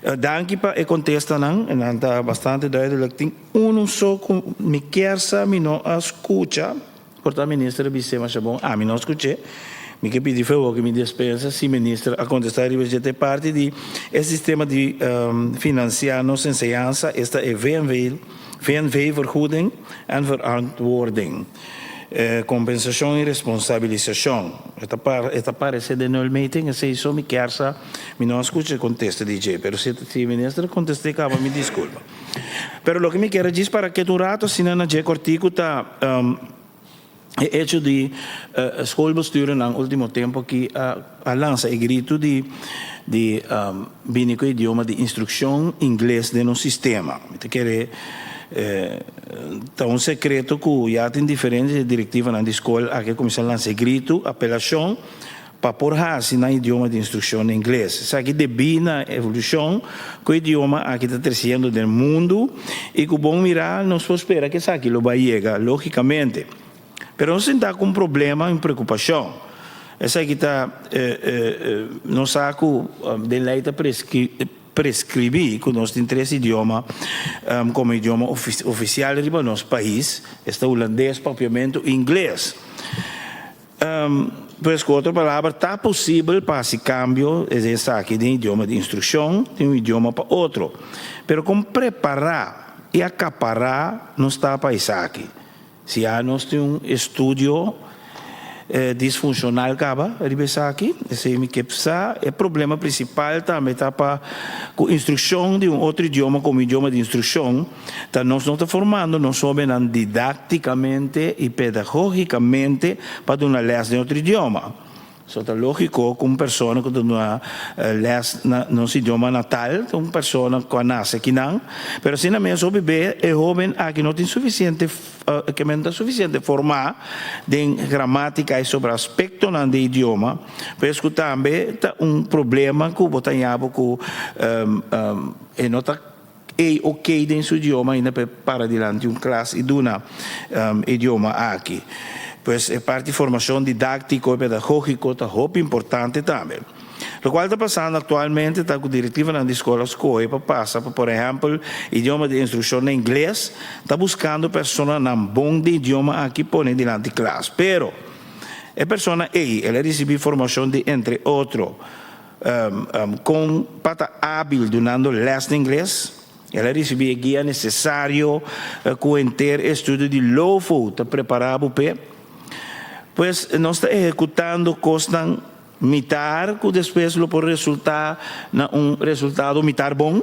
Dank pa e contesta nan, en anta bastante duidelijk ting. Uno so mi kersa mi no escucha, porta ministro bisema chabon, mi no escuche. Mi che pidi favore che mi dispensa, si ministro a contestare di parte di il sistema di financiare nostra enseñanza, esta è VNV-vergoeding en verantwoording. Compensação e responsabilização. Esta parece de nul meeting, e se isso me quersa, me não escute contesta DJ, pero se o ministro conteste, acaba me desculpa. Pero lo que me quero dizer para que tu rato, se não é cortico, tá hecho de schoolbesturen no último tempo que lança e grito de binico idioma de instrução inglês de no sistema. Te quer tá um secreto que já tem diferentes diretivas na escola a que começar a lançar grito, apelação para pôr assim na idioma de instrução em inglês. Sabe que na evolução que o idioma aqui está crescendo no mundo e que bom mirar não se espera que sabe lo vai chegar logicamente. Pero não se dá com problema e preocupação. Essa aqui está não sabe de lei prescrever que nós temos três idiomas como idioma oficial de nosso país, este holandês, propriamente inglês. Pois, com outra palavra, está possível para esse câmbio, esse aqui de idioma de instrução, de um idioma para outro. Mas como preparar e acaparar não está para isso aqui. Se há nós temos um estúdio disfuncional acaba aqui, esse que precisa é problema principal também tá para com instrução de um outro idioma como idioma de instrução, tá nós não está formando, nós somos didaticamente e pedagogicamente para uma les de outro idioma. Isso é lógico que uma pessoa que tem uma les no seu idioma natal, uma pessoa que nasce aqui não, mas se não é só bebê, é jovem aqui não tem suficiente que não está suficiente formar de gramática e sobre aspecto do idioma, pois que também tá problema que o tanhabo que é nota é ok dentro do idioma ainda para adiante classe e duna idioma aqui. Pois é parte de formação didático e pedagógico, está muito importante também. O qual está passando atualmente, está com a diretiva na escola SCOE, para passar, por exemplo, idioma de instrução em inglês, está buscando pessoas na bom de idioma aqui põe diante de classe. Pero, a pessoa ela recebe formação de, entre outros, com pata hábil donando les de inglês, ela recebe a guia necessário com ter estudo de LOFO, está preparado para pois nós está executando coisas mitar que depois lo pode resultar na resultado mitar bom